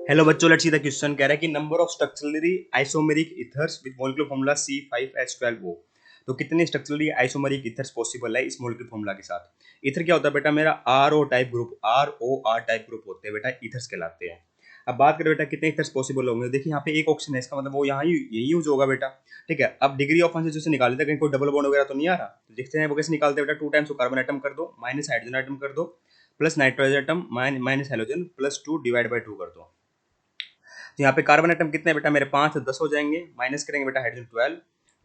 Hello बच्चों, let's see the question. कह रहा है कि number of structurally isomeric ethers with molecular formula C5H12O। तो कितने स्ट्रक्चरली आइसोमेरिक ईथर्स पॉसिबल है इस मॉलिक्यूलर फॉर्मूला के साथ। ईथर क्या होता है बेटा? मेरा RO type group, ROR type group होते हैं बेटा, ईथर्स कहलाते हैं। अब बात करें बेटा कितने ईथर्स पॉसिबल होंगे। देखिए यहाँ पे एक ऑप्शन है, इसका मतलब वो यहाँ यही यूज होगा बेटा। ठीक है, अब डिग्री ऑफ फ्रीडम से निकाल लेते हैं, कहीं कोई डबल बॉन्ड वगैरह तो नहीं आ रहा। तो देखते हैं वो कैसे निकालते हैं बेटा। 2 टाइम्स कार्बन आइटम कर दो, माइनस हाइड्रोजन आइटम कर दो, plus nitrogen item minus halogen plus 2 divide by 2 कर दो। तो यहाँ पे कार्बन आइटम कितने बेटा मेरे? 5 तो 10 हो जाएंगे, माइनस करेंगे बेटा हाइड्रोजन 12।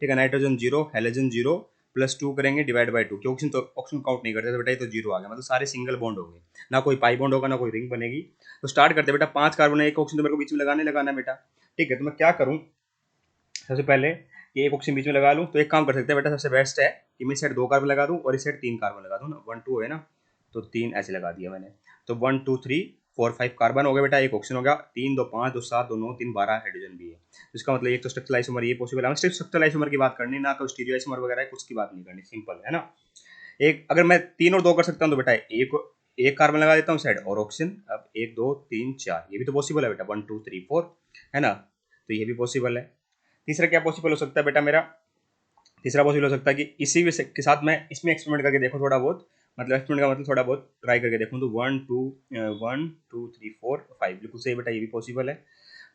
ठीक है, नाइट्रोजन 0, हेलोजन 0, प्लस 2 करेंगे डिवाइड बाई 2। ऑप्शन तो ऑप्शन काउंट नहीं करते तो बेटा ये तो 0 आ गया, मतलब सारे सिंगल बॉन्ड होंगे, ना कोई पाई बॉन्ड होगा ना कोई रिंग बनेगी। तो स्टार्ट करते बेटा। 5 कार्बन है, एक ऑप्शन तो मेरे को बीच में लगाना है बेटा। ठीक है, तो मैं क्या करूँ? सबसे पहले ये एक ऑप्शन बीच में लगा लूँ। तो एक काम कर सकते हैं बेटा, सबसे बेस्ट है कि मैं इस साइड 2 कार्बन लगा दूँ और इस साइड 3 कार्बन लगा दूँ ना। 1 2 है ना, तो 3 ऐसे लगा दिया मैंने। तो 1 2 3 4 5 कार्बन हो गया बेटा, एक ऑप्शन हो गया। 3 2 5 2 7 2 9 3 12 हाइड्रोजन भी है। तो इसका मतलब एक तो स्ट्रक्चरल आइसोमर ये पॉसिबल है। सिर्फ स्ट्रक्चरल आइसोमर की बात करनी, ना कोई स्टीरियो आइसोमर वगैरह है, कुछ की बात नहीं करनी, सिंपल है ना। एक अगर मैं 3 और 2 कर सकता हूँ तो बेटा एक एक कार्बन लगा देता हूँ साइड और ऑप्शन। अब 1 2 3 4 ये भी तो पॉसिबल है बेटा, 1 2 3 4 है ना। तो ये भी पॉसिबल है। तीसरा क्या पॉसिबल हो सकता है बेटा मेरा? तीसरा पॉसिबल हो सकता है कि इसी के साथ मैं इसमें एक्सपेरिमेंट करके देखूँ थोड़ा बहुत। मतलब एक्सपेरिमेंट का मतलब थोड़ा बहुत ट्राई करके देखूँ। तो 1 2 3 4 5 बिल्कुल सही बेटा, ये भी पॉसिबल है।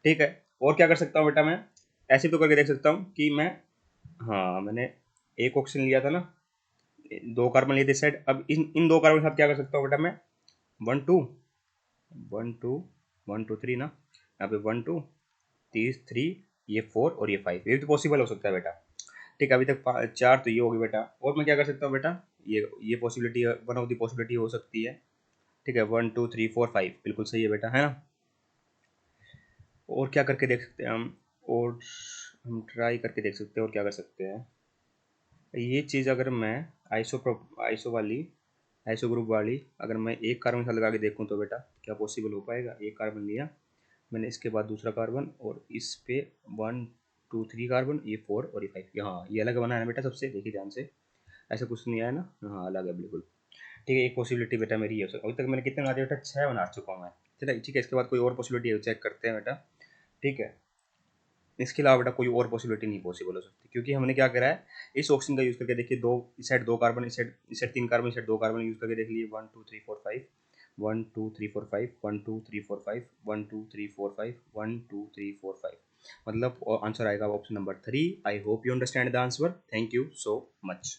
ठीक है, और क्या कर सकता हूँ बेटा मैं? ऐसे तो करके देख सकता हूँ कि मैं, हाँ मैंने एक ऑप्शन लिया था ना, 2 कार्बन लिए थे साइड। अब इन 2 कार्बन के साथ क्या कर सकता हूँ बेटा मैं? 1 2 1 2 1 2 3 ना, यहाँ पे 1 2 3 ये 4 और ये 5, ये तो पॉसिबल हो सकता है बेटा। ठीक है, अभी तक 4 तो ये होगी बेटा। और मैं क्या कर सकता हूँ बेटा? ये possibility, one of the possibility हो सकती है। ठीक है, 1 2 3 4 5 बिल्कुल सही है बेटा, है ना। और क्या करके देख सकते हैं हम? और हम ट्राई करके देख सकते हैं और क्या कर सकते हैं। ये चीज़ अगर मैं आइसो वाली, आइसो ग्रुप वाली अगर मैं एक कार्बन के साथ लगा के देखूँ तो बेटा क्या पॉसिबल हो पाएगा? एक कार्बन लिया मैंने, इसके बाद दूसरा कार्बन और इस पे 1 2 3 कार्बन, ये 4 और ये 5। हाँ ये अलग बनाया है बेटा सबसे, देखिए ध्यान से। ऐसा कुछ नहीं आया ना, हाँ अलग है बिल्कुल। ठीक है, एक पॉसिबिलिटी बेटा मेरी है। अभी तक मैंने कितने बना दिया बेटा? 6 बना चुका हूँ मैं। चलिए ठीक है, इसके बाद कोई और पॉसिबिलिटी है चेक करते हैं बेटा। ठीक है, इसके अलावा बेटा कोई और पॉसिबिलिटी नहीं पॉसिबल हो सकती, क्योंकि हमने क्या करा है, इस ऑप्शन का यूज़ करके देखिए। दो इस साइड 2 कार्बन, इस साइड 3 कार्बन, इस साइड 2 कार्बन यूज़ करके देख लिए। 1 2 3 4 5 1 2 3 4 5 1 2 3 4 5 1 2 3 4 5 1 2 3 4 5, मतलब आंसर आएगा option number 3। I hope you understand the answer. Thank you so much.